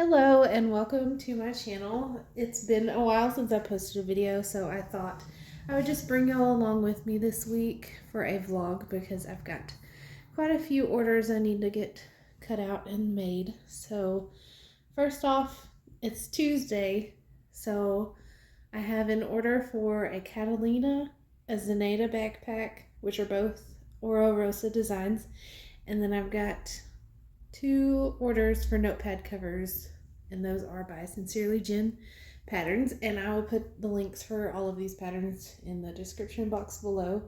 Hello and welcome to my channel. It's been a while since I posted a video, so I thought I would just bring y'all along with me this week for a vlog because I've got quite a few orders I need to get cut out and made. So first off, it's Tuesday, so I have an order for a Catalina, a Zenaida backpack, which are both Oro Rosa designs, and then I've got 2 orders for notepad covers, and those are by Sincerely Jen patterns, and I will put the links for all of these patterns in the description box below.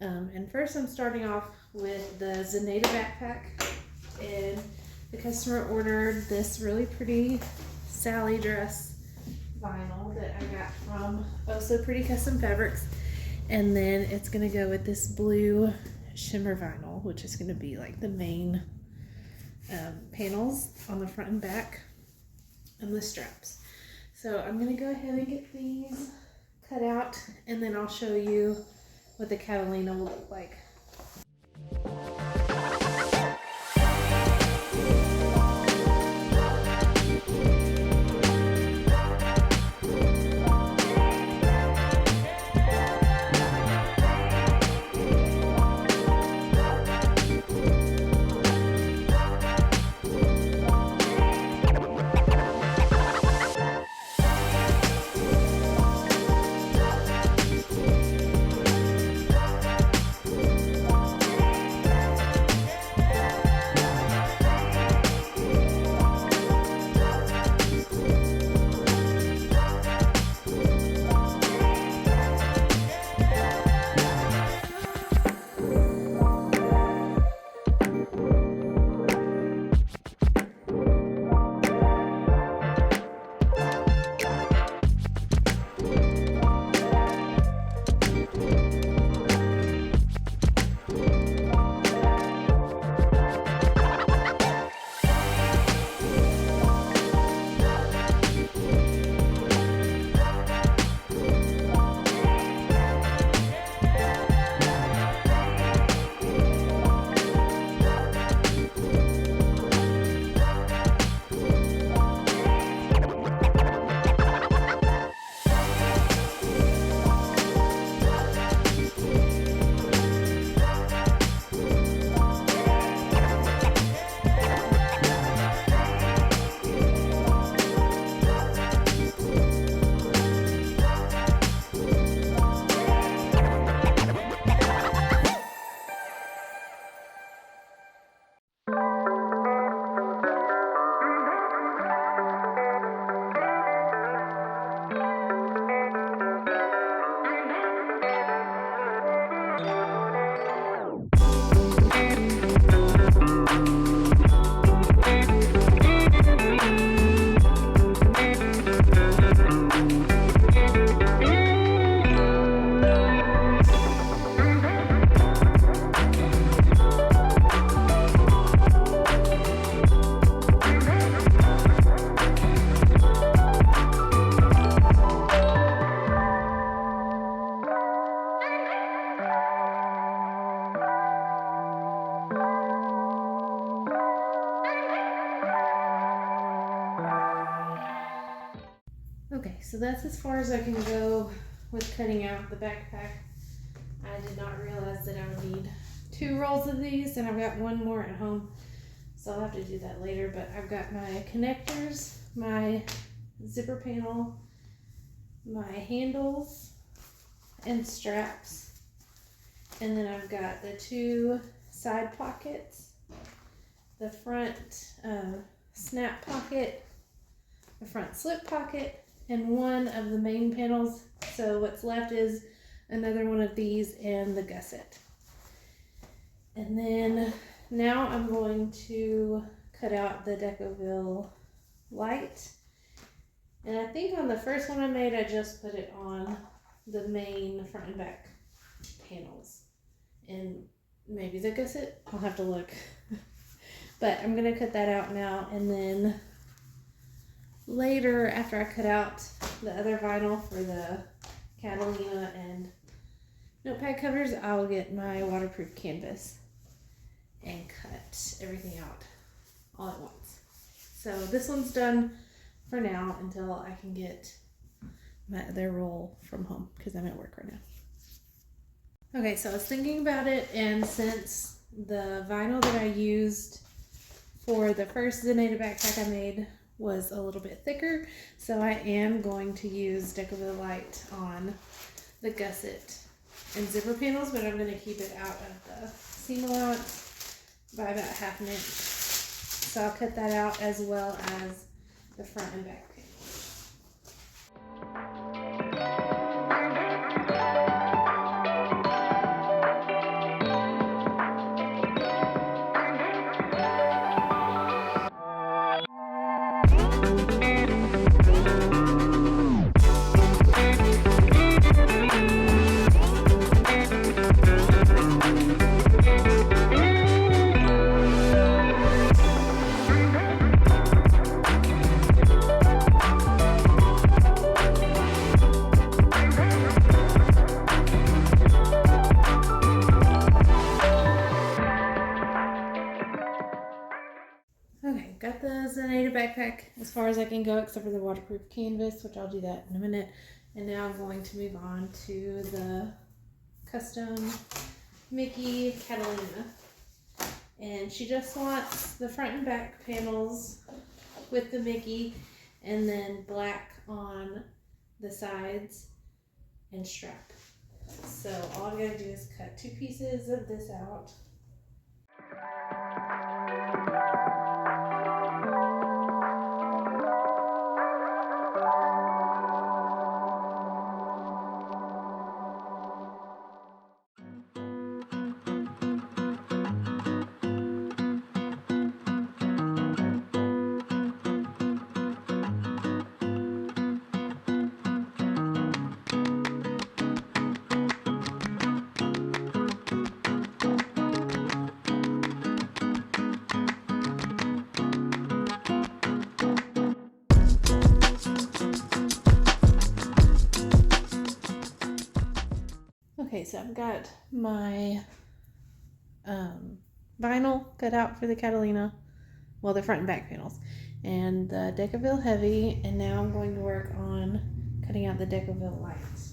And first I'm starting off with the Zenaida backpack, and the customer ordered this really pretty Sally dress vinyl that I got from Oh So Pretty Custom Fabrics, and then it's gonna go with this blue shimmer vinyl, which is gonna be like the main panels on the front and back and the straps. So I'm going to go ahead and get these cut out, and then I'll show you what the Catalina will look like. Okay, so that's as far as I can go with cutting out the backpack. I did not realize that I would need 2 rolls of these, and I've got 1 more at home, so I'll have to do that later. But I've got my connectors, my zipper panel, my handles and straps, and then I've got the 2 side pockets, the front snap pocket, the front slip pocket, and 1 of the main panels. So what's left is another one of these and the gusset. And then now I'm going to cut out the Decoville light. And I think on the first one I made, I just put it on the main front and back panels. And maybe the gusset, I'll have to look. But I'm gonna cut that out now, and then later, after I cut out the other vinyl for the Catalina and notepad covers, I'll get my waterproof canvas and cut everything out all at once. So this one's done for now until I can get my other roll from home because I'm at work right now. Okay, so I was thinking about it, and since the vinyl that I used for the first Zenaida backpack I made was a little bit thicker, so I am going to use Decaville Light on the gusset and zipper panels, but I'm going to keep it out of the seam allowance by about 1/2 inch. So I'll cut that out as well as the front and back panels. Okay, got the Zenaida backpack as far as I can go except for the waterproof canvas, which I'll do that in a minute. And now I'm going to move on to the custom Mickey Catalina. And she just wants the front and back panels with the Mickey and then black on the sides and strap. So all I gotta do is cut 2 pieces of this out. Okay, so I've got my vinyl cut out for the Catalina, well, the front and back panels, and the Decaville Heavy, and now I'm going to work on cutting out the Decaville Lights.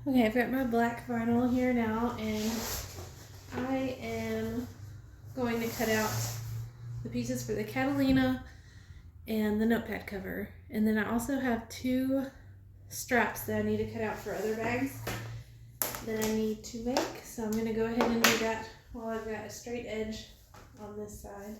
Okay, I've got my black vinyl here now, and I am going to cut out the pieces for the Catalina and the notepad cover. And then I also have 2 straps that I need to cut out for other bags that I need to make. So I'm going to go ahead and do that while I've got a straight edge on this side.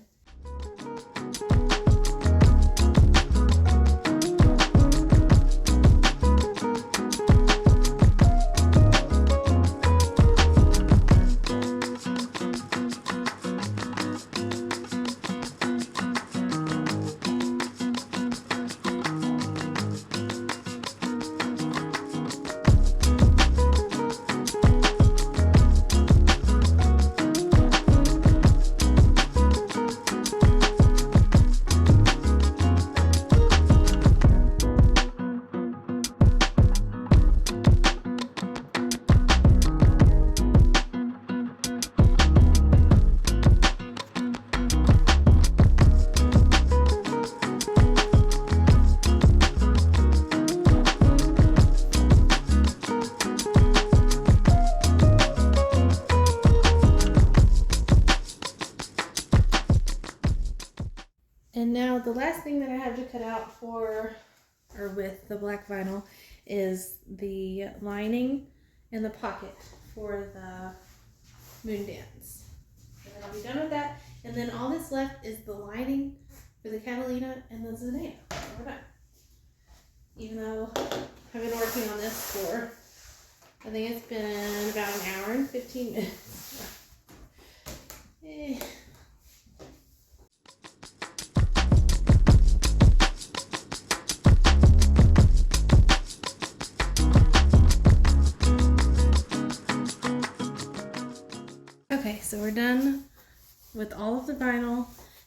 And now the last thing that I have to cut out with the black vinyl is the lining and the pocket for the Moondance. And then I'll be done with that. And then all that's left is the lining for the Catalina and the Zenaida. We're done. Even though I've been working on this for, I think it's been about an hour and 15 minutes. Okay, so we're done with all of the vinyl,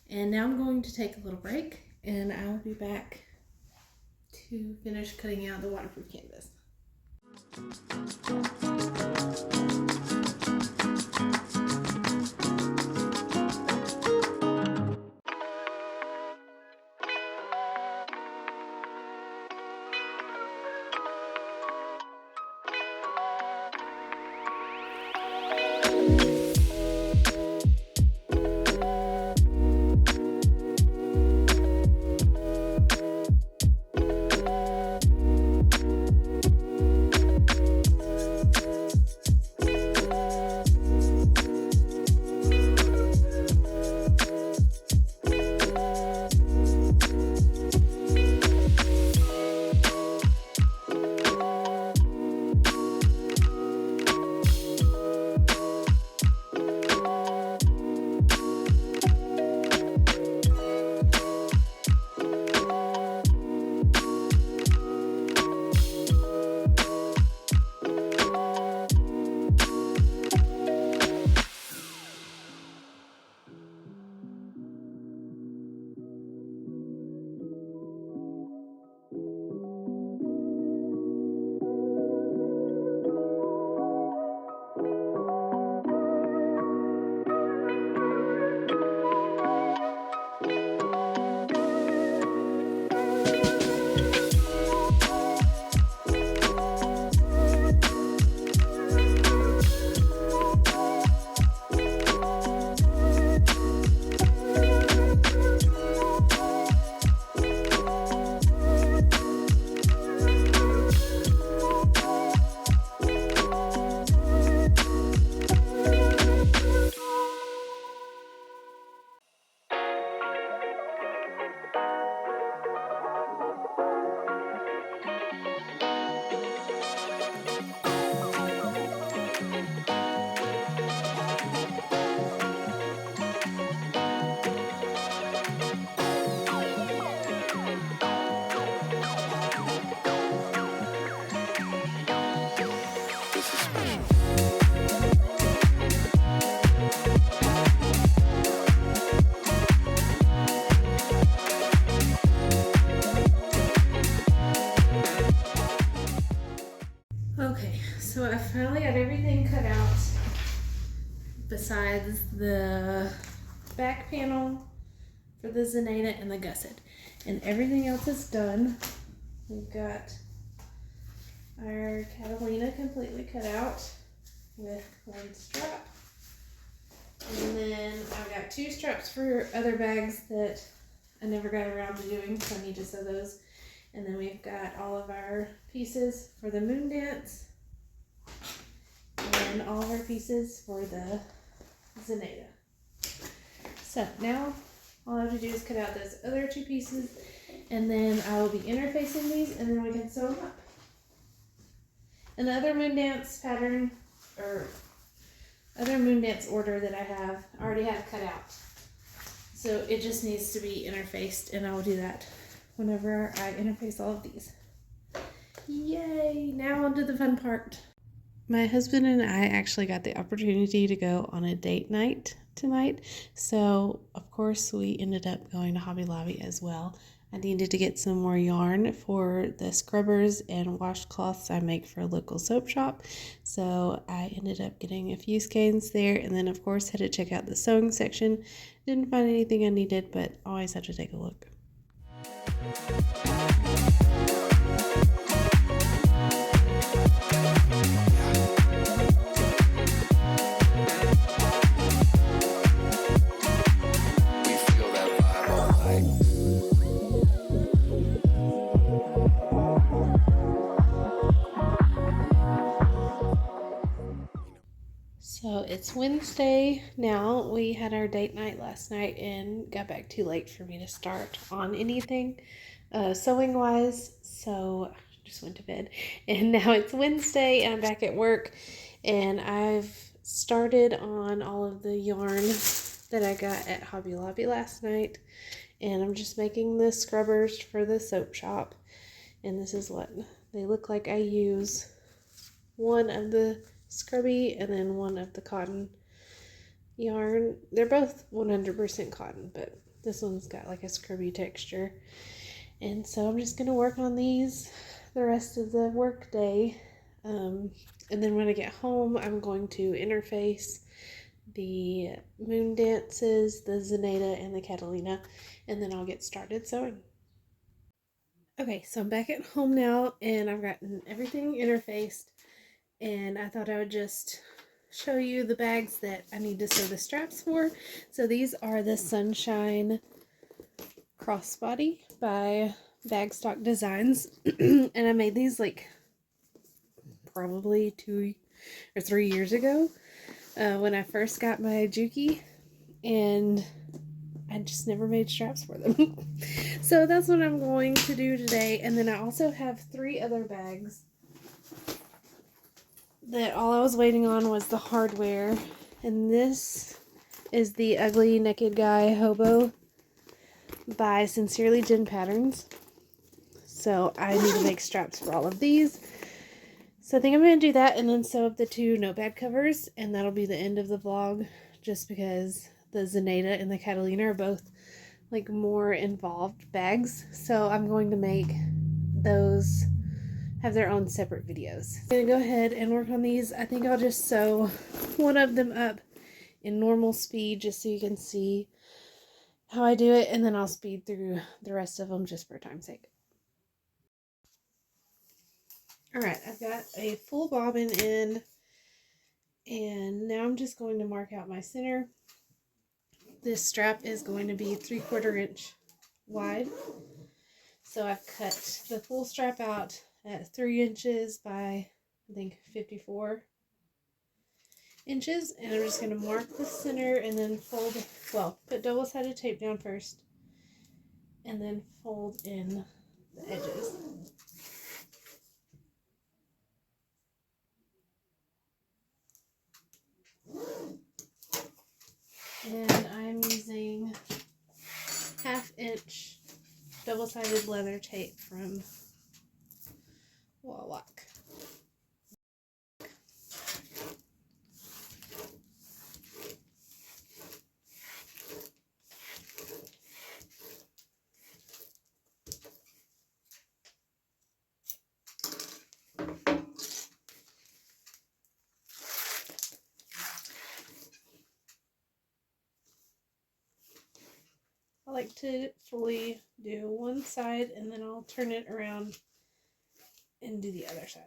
and now I'm going to take a little break, and I will be back to finish cutting out the waterproof canvas. Okay, so I finally got everything cut out besides the back panel for the Zenaida and the gusset, and everything else is done. We've got our Catalina completely cut out with one strap, and then I've got two straps for other bags that I never got around to doing, so I need to sew those. And then we've got all of our pieces for the Moondance and all of our pieces for the Zenaida. So now all I have to do is cut out those other two pieces, and then I will be interfacing these, and then we can sew them up. And the other Moondance pattern, or other Moondance order that I already have cut out. So it just needs to be interfaced, and I will do that whenever I interface all of these. Yay! Now on to the fun part. My husband and I actually got the opportunity to go on a date night tonight. So, of course, we ended up going to Hobby Lobby as well. I needed to get some more yarn for the scrubbers and washcloths I make for a local soap shop. So I ended up getting a few skeins there, and then of course had to check out the sewing section. Didn't find anything I needed, but always have to take a look. We feel that vibe all night. it's Wednesday now. We had our date night last night and got back too late for me to start on anything sewing wise. So I just went to bed. And now it's Wednesday and I'm back at work. And I've started on all of the yarn that I got at Hobby Lobby last night. And I'm just making the scrubbers for the soap shop. And this is what they look like. I use one of the scrubby and then one of the cotton yarn. They're both 100% cotton, but this one's got like a scrubby texture. And so I'm just going to work on these the rest of the work day. And then when I get home, I'm going to interface the Moondances, the Zenaida, and the Catalina, and then I'll get started sewing. Okay, so I'm back at home now, and I've gotten everything interfaced, and I thought I would just show you the bags that I need to sew the straps for. So these are the Sunshine Crossbody by Bagstock Designs, and I made these like probably 2 or 3 years ago when I first got my Juki, and I just never made straps for them. So that's what I'm going to do today. And then I also have 3 other bags that all I was waiting on was the hardware. And this is the Ugly Naked Guy Hobo by Sincerely Jen Patterns. So I need to make straps for all of these. So I think I'm going to do that and then sew up the 2 notepad covers. And that'll be the end of the vlog, just because the Zenaida and the Catalina are both like more involved bags. So I'm going to make those have their own separate videos. I'm going to go ahead and work on these. I think I'll just sew one of them up in normal speed just so you can see how I do it, and then I'll speed through the rest of them just for time's sake. Alright, I've got a full bobbin in, and now I'm just going to mark out my center. This strap is going to be 3/4 inch wide. So I've cut the full strap out at 3 inches by, I think, 54 inches. And I'm just going to mark the center and then fold, well, put double-sided tape down first. And then fold in the edges. And I'm using 1/2 inch double-sided leather tape from Wawak. I like to fully do one side and then I'll turn it around and do the other side.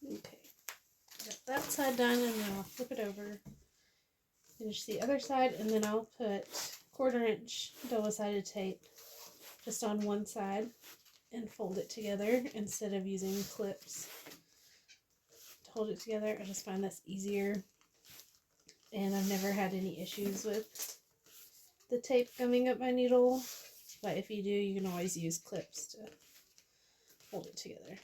Okay, got that side done, and then I'll flip it over, finish the other side, and then I'll put 1/4 inch double-sided tape just on one side and fold it together instead of using clips to hold it together. I just find this easier, and I've never had any issues with the tape coming up my needle, but if you do, you can always use clips to hold it together.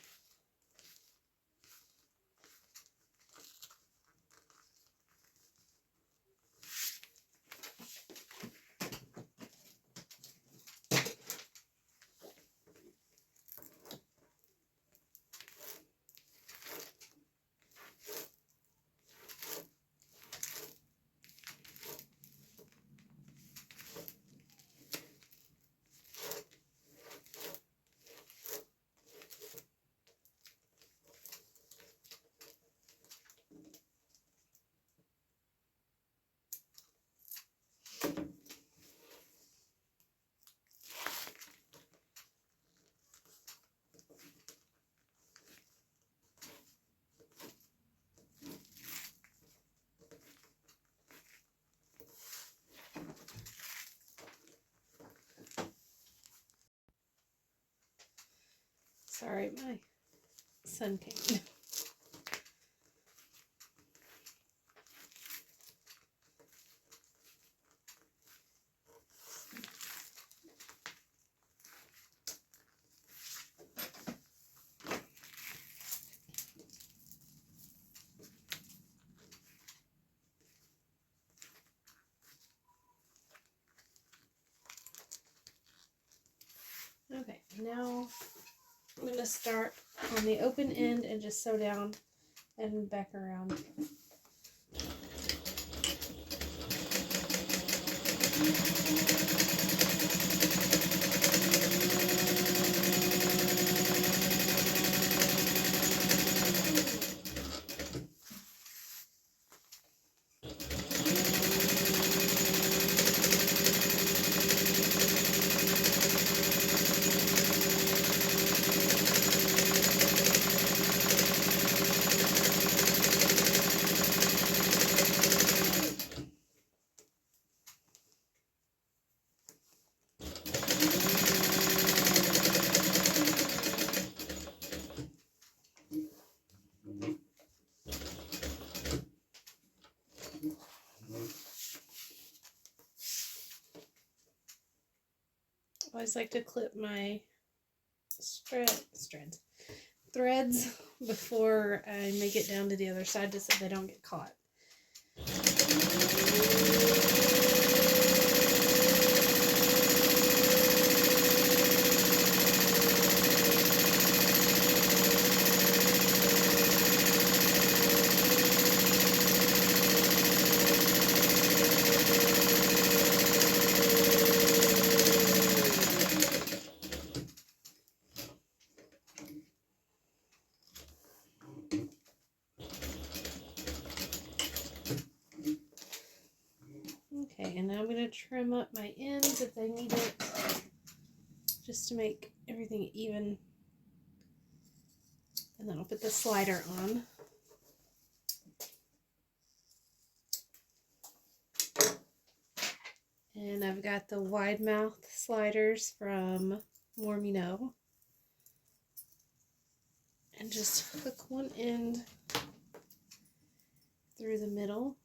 Sorry, my son came in. Okay, now I'm going to start on the open end and just sew down and back around. I always like to clip my threads before I make it down to the other side just so they don't get caught. Okay, and now I'm going to trim up my ends if they need it, just to make everything even. And then I'll put the slider on. And I've got the wide mouth sliders from More Me Know. And just hook one end through the middle.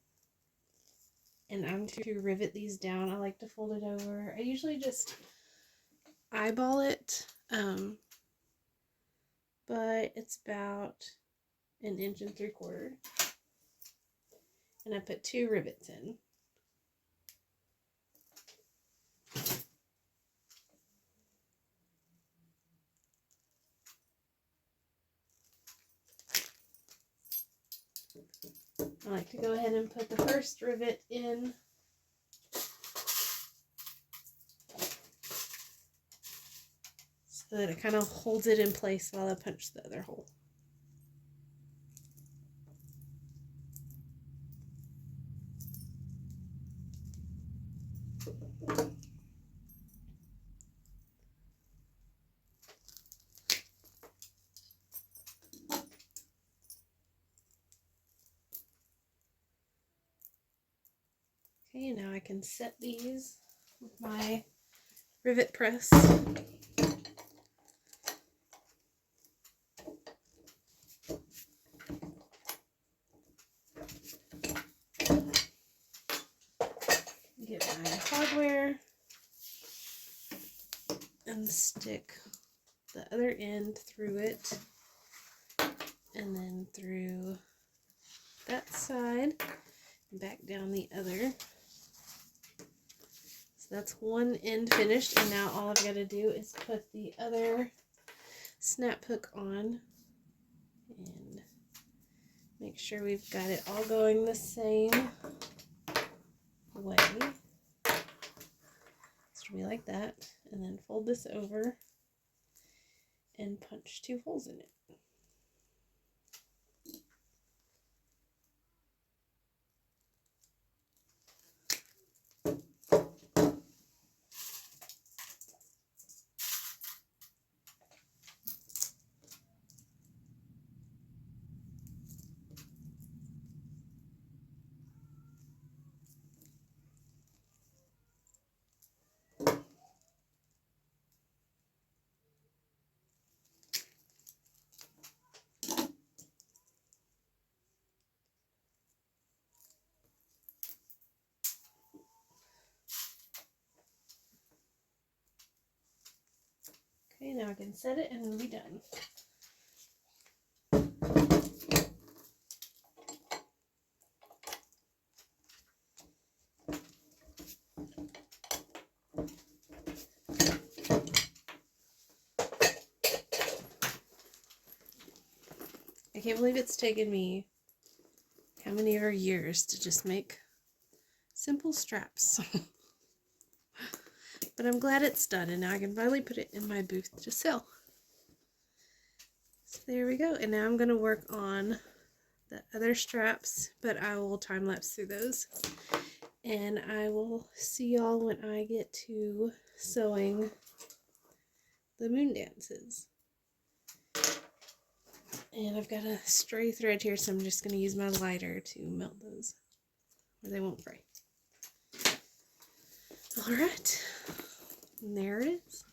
And I'm to rivet these down. I like to fold it over. I usually just eyeball it, but it's about 1 3/4 inches. And I put 2 rivets in. I like to go ahead and put the first rivet in so that it kind of holds it in place while I punch the other hole. Okay, now I can set these with my rivet press. Get my hardware and stick the other end through it, and then through that side, back down the other. So that's one end finished, and now all I've got to do is put the other snap hook on and make sure we've got it all going the same way. So we like that, and then fold this over and punch 2 holes in it. Okay, now I can set it and it'll be done. I can't believe it's taken me how many ever years to just make simple straps. But I'm glad it's done, and now I can finally put it in my booth to sell. So there we go, and now I'm going to work on the other straps, but I will time-lapse through those. And I will see y'all when I get to sewing the Moondances. And I've got a stray thread here, so I'm just going to use my lighter to melt those, or they won't fray. Alright, and there it is.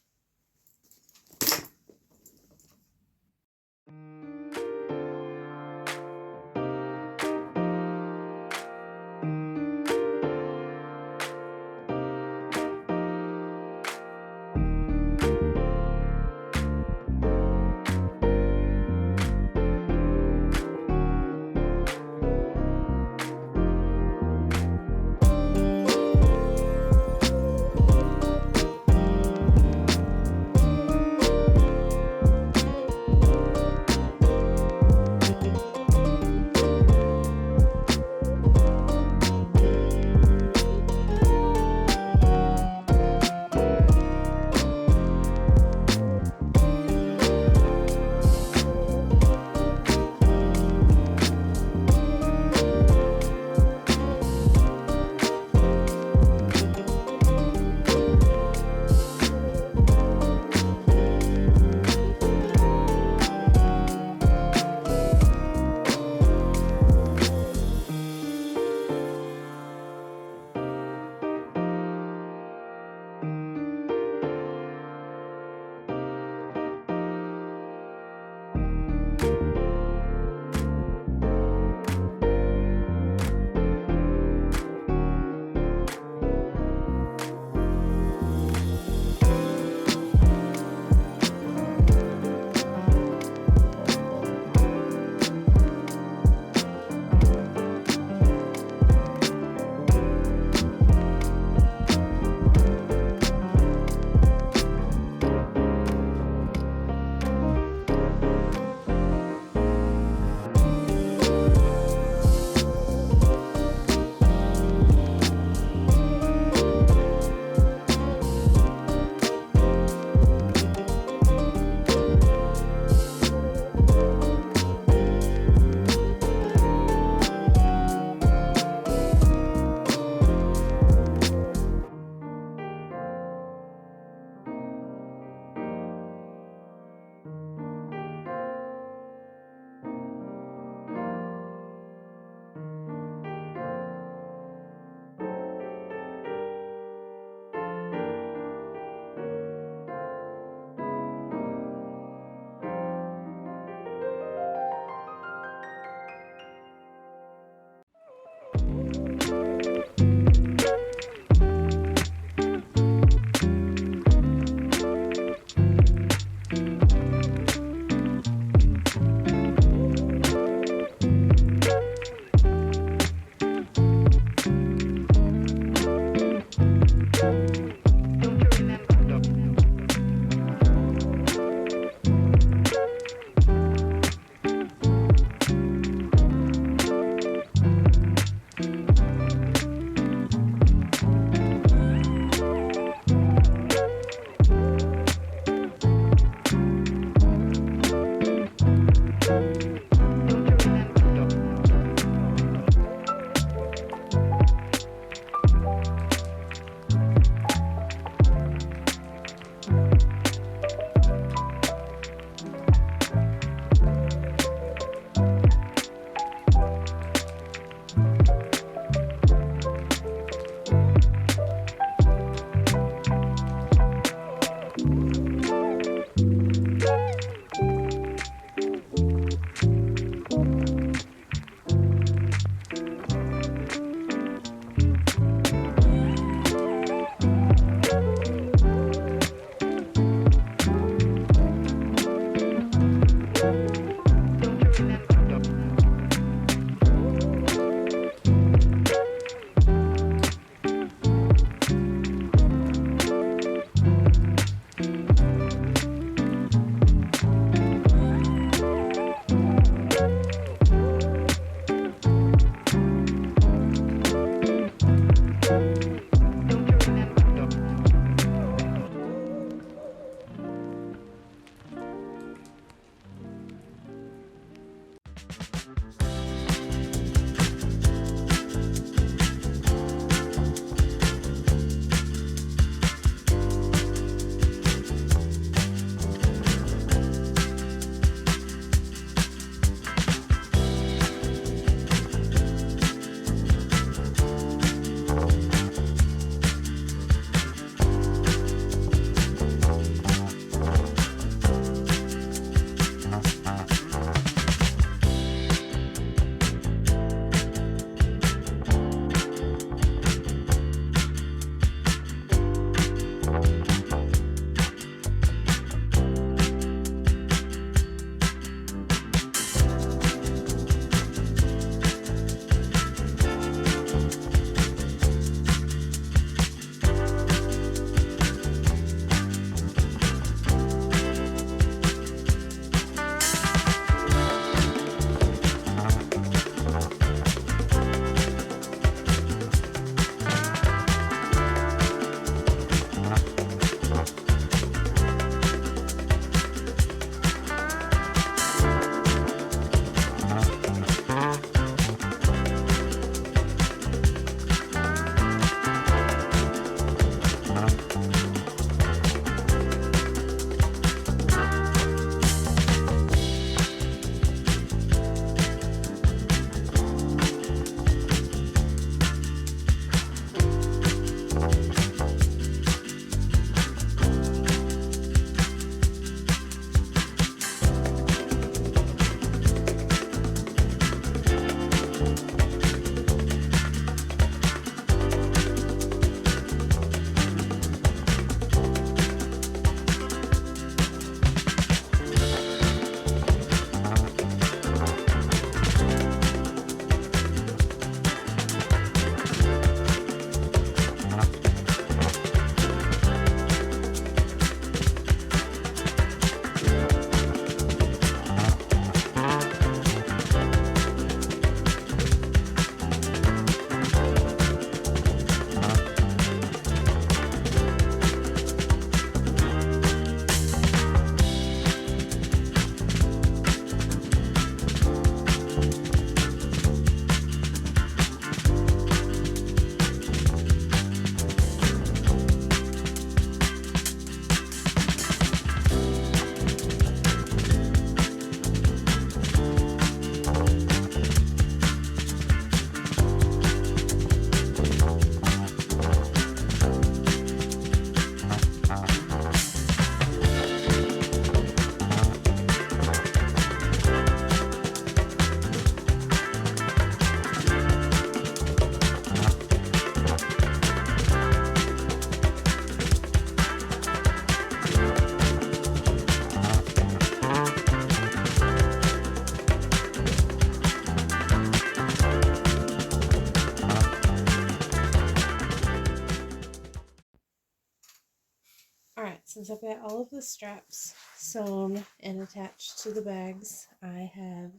got all of the straps sewn and attached to the bags. I have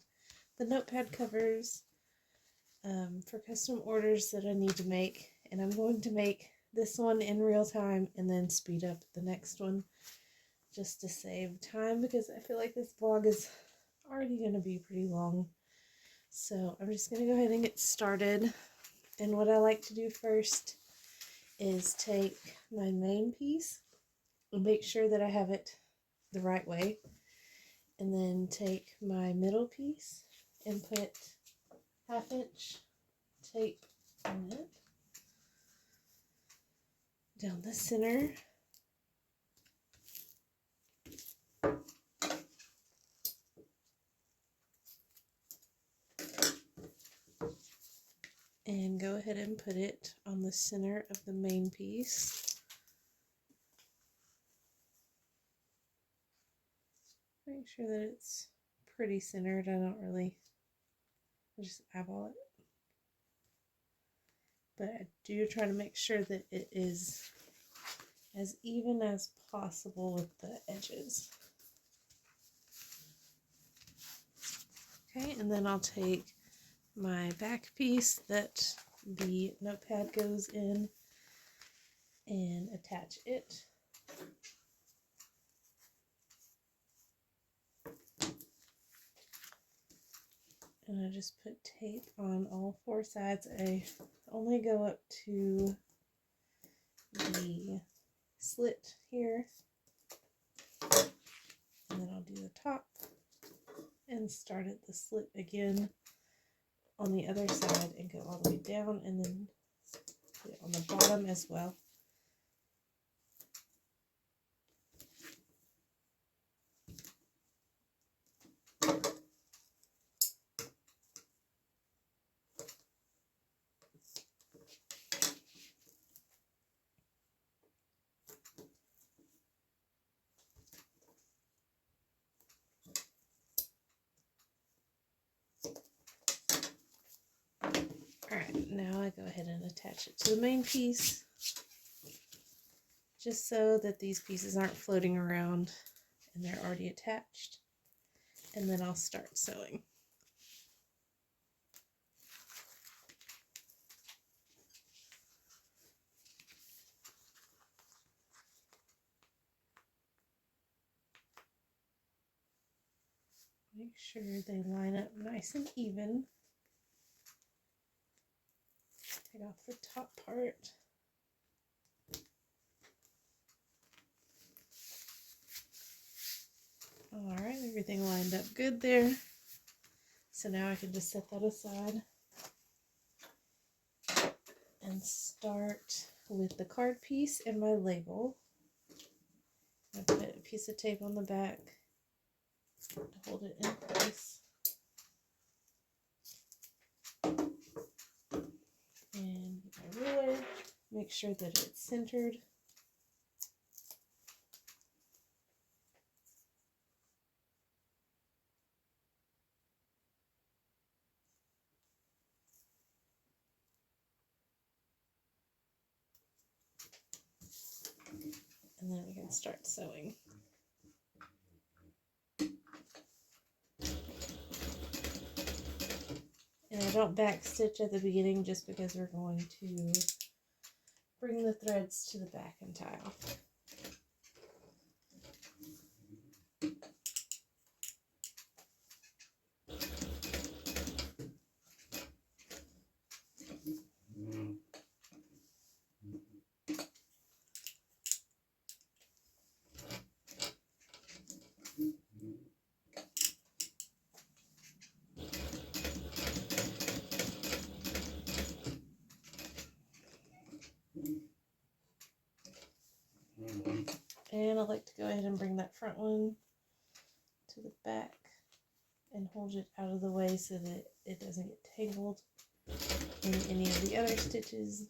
the notepad covers for custom orders that I need to make, and I'm going to make this one in real time and then speed up the next one just to save time, because I feel like this vlog is already going to be pretty long. So I'm just going to go ahead and get started. And what I like to do first is take my main piece and make sure that I have it the right way, and then take my middle piece and put 1/2 inch tape on it down the center, and go ahead and put it on the center of the main piece. Make sure that it's pretty centered. I just eyeball it. But I do try to make sure that it is as even as possible with the edges. Okay, and then I'll take my back piece that the notepad goes in and attach it. And I just put tape on all 4 sides. I only go up to the slit here, and then I'll do the top and start at the slit again on the other side and go all the way down, and then put it on the bottom as well. Alright, now I go ahead and attach it to the main piece, just so that these pieces aren't floating around and they're already attached. And then I'll start sewing. Make sure they line up nice and even. Take off the top part. Alright, everything lined up good there. So now I can just set that aside and start with the card piece and my label. I put a piece of tape on the back to hold it in place. And my ruler, make sure that it's centered. And then we can start sewing. And I don't back stitch at the beginning just because we're going to bring the threads to the back and tie off. And I like to go ahead and bring that front one to the back and hold it out of the way so that it doesn't get tangled in any of the other stitches.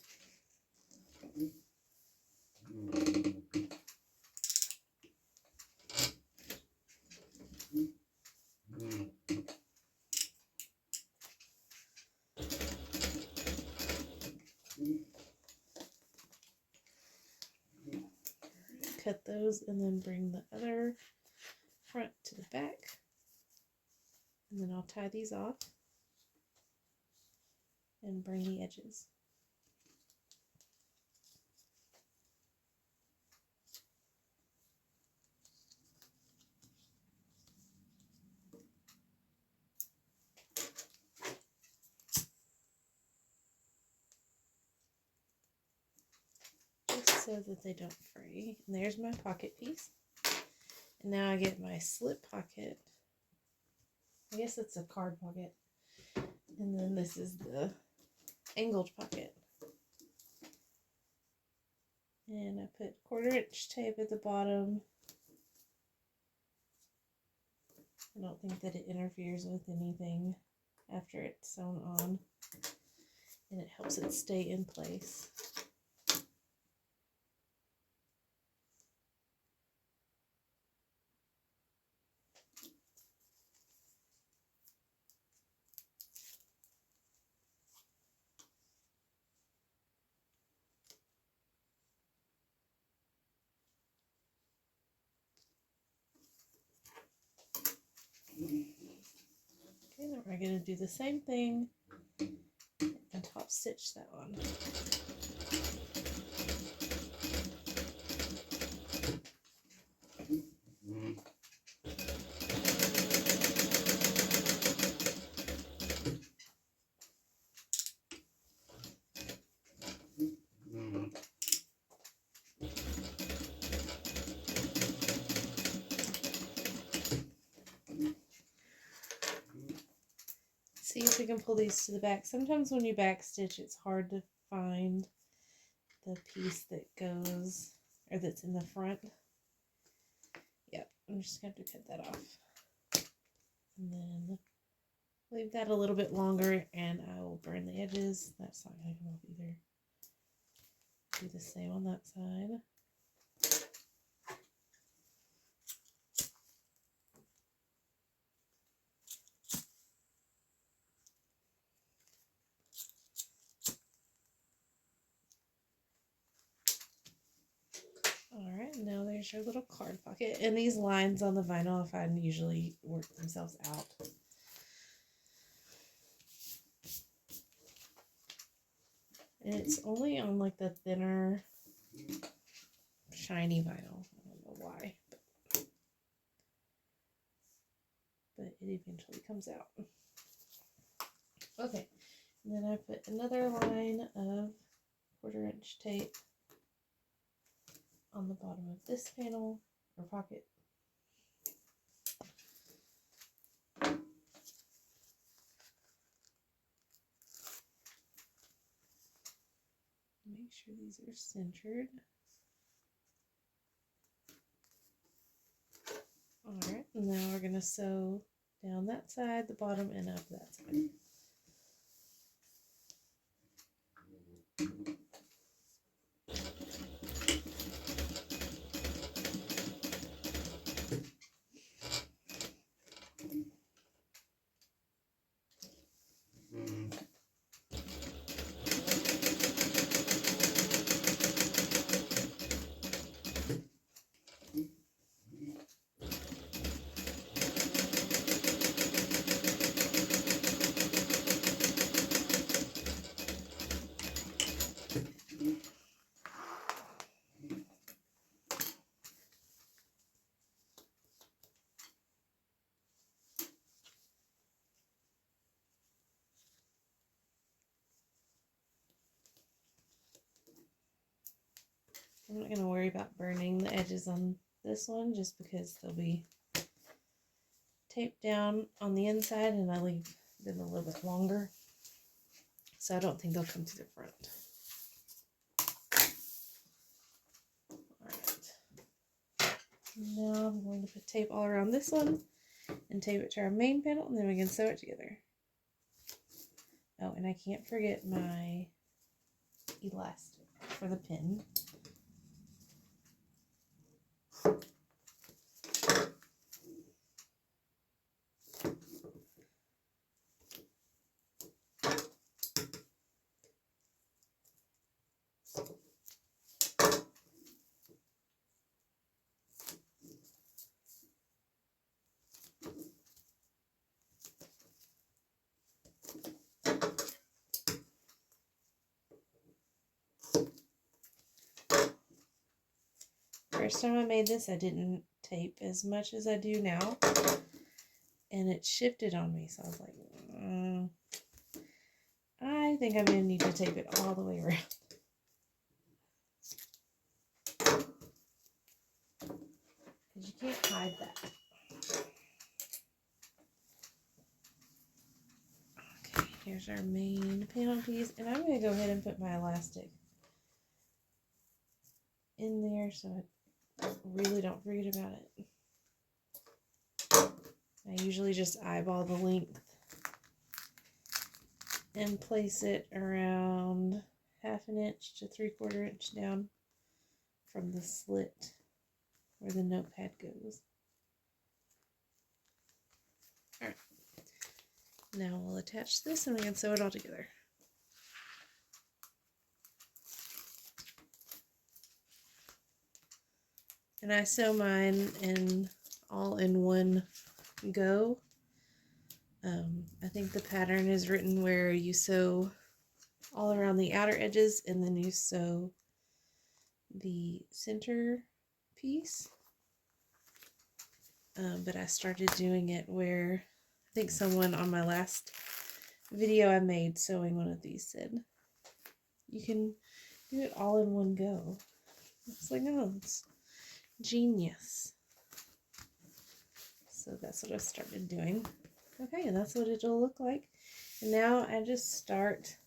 cut those and then bring the other front to the back. And then I'll tie these off and bring the edges. Just so that they don't fray. And there's my pocket piece. And now I get my slip pocket. I guess it's a card pocket. And then this is the angled pocket. And I put 1/4" tape at the bottom. I don't think that it interferes with anything after it's sewn on. And it helps it stay in place. Okay, now we're going to do the same thing and top stitch that one. See if we can pull these to the back. Sometimes when you back stitch, it's hard to find the piece that goes, or that's in the front. Yep, I'm just going to have to cut that off. And then leave that a little bit longer and I will burn the edges. That's not going to come off either. Do the same on that side. Alright, now there's your little card pocket. And these lines on the vinyl I find usually work themselves out. And it's only on like the thinner, shiny vinyl. I don't know why. But it eventually comes out. Okay, and then I put another line of 1/4" tape on the bottom of this panel or pocket. Make sure these are centered. Alright, and now we're going to sew down that side, the bottom, and up that side. I'm not going to worry about burning the edges on this one just because they'll be taped down on the inside and I leave them a little bit longer. So I don't think they'll come to the front. Alright. Now I'm going to put tape all around this one and tape it to our main panel and then we can sew it together. Oh, and I can't forget my elastic for the pin. First time I made this, I didn't tape as much as I do now. And it shifted on me, so I was like, I think I'm going to need to tape it all the way around. Because you can't hide that. Okay, here's our main panel piece. And I'm going to go ahead and put my elastic in there so I really don't forget about it. I usually just eyeball the length and place it around 1/2 inch to 3/4 inch down from the slit where the notepad goes. Alright, now we'll attach this and we can sew it all together. And I sew mine all in one go. I think the pattern is written where you sew all around the outer edges and then you sew the center piece. But I started doing it where I think someone on my last video I made sewing one of these said you can do it all in one go. It's like, oh, it's genius. So that's what I started doing. Okay, and that's what it'll look like. And now I just start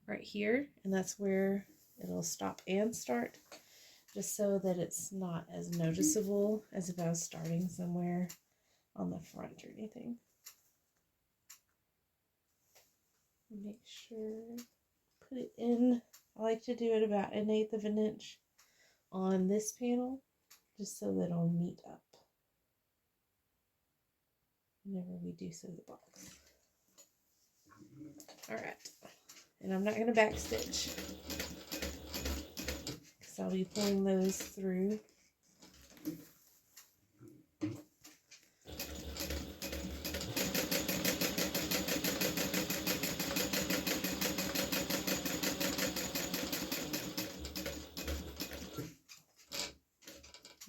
right here, and that's where it'll stop and start, just so that it's not as noticeable as if I was starting somewhere on the front or anything. Make sure, put it in, I like to do it about 1/8 of an inch on this panel, just so that it'll meet up whenever we do sew the box. Alright, and I'm not going to back stitch because I'll be pulling those through.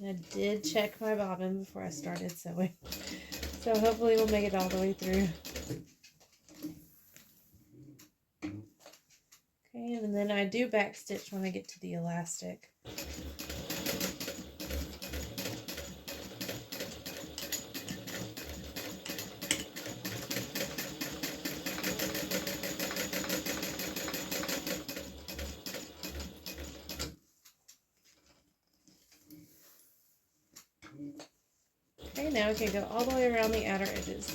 And I did check my bobbin before I started sewing, so hopefully we'll make it all the way through. Okay, and then I do back stitch when I get to the elastic. Okay, now we can go all the way around the outer edges.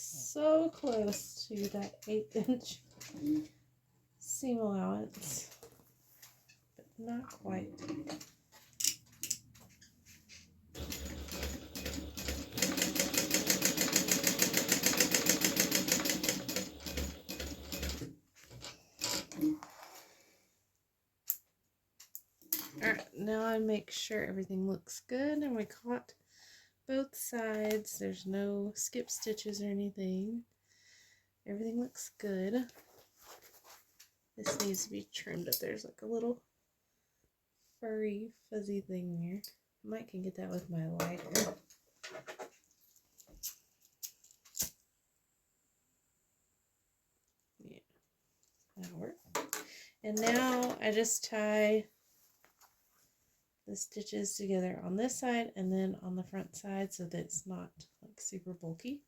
So close to that 1/8 inch seam allowance, but not quite. Alright, now I make sure everything looks good and we caught both sides. There's no skip stitches or anything. Everything looks good. This needs to be trimmed up. There's like a little furry, fuzzy thing there. I might can get that with my lighter. Yeah, that'll work. And now I just tie the stitches together on this side and then on the front side so that it's not like super bulky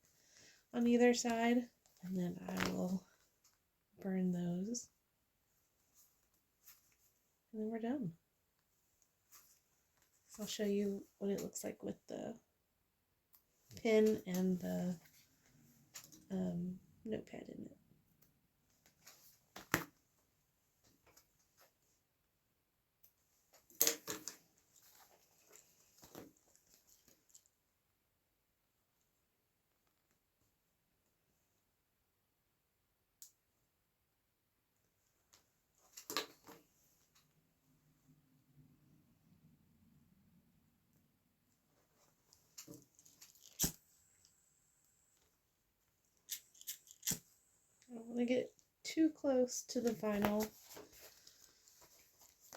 on either side. And then I will burn those. And then we're done. I'll show you what it looks like with the pin and the notepad in it. I don't want to get too close to the vinyl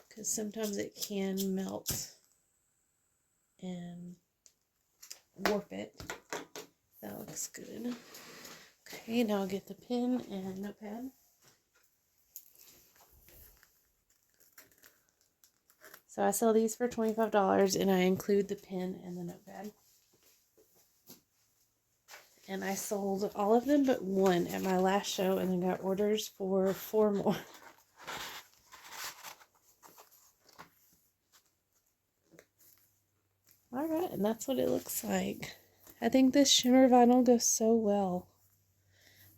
because sometimes it can melt and warp it. That looks good. Okay, now I'll get the pen and notepad. So I sell these for $25 and I include the pen and the notepad. And I sold all of them but one at my last show and then got orders for 4 more. Alright, and that's what it looks like. I think this shimmer vinyl goes so well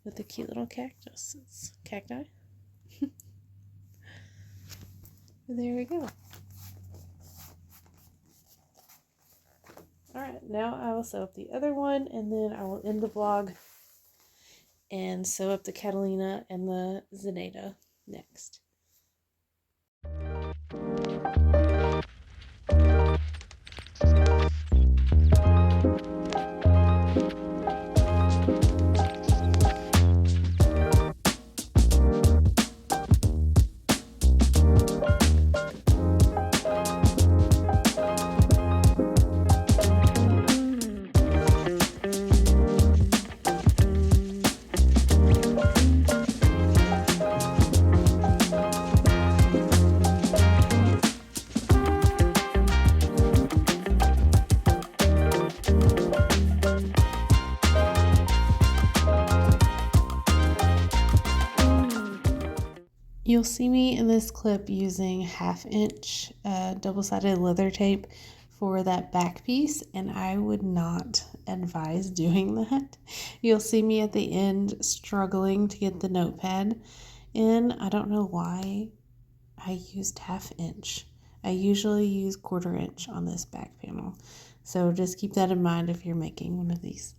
with the cute little cactuses. Cacti? There we go. Alright, now I will sew up the other one and then I will end the vlog and sew up the Catalina and the Zenaida next. You'll see me in this clip using 1/2 inch double-sided leather tape for that back piece, and I would not advise doing that. You'll see me at the end struggling to get the notepad in. I don't know why I used 1/2 inch. I usually use 1/4 inch on this back panel. So just keep that in mind if you're making one of these.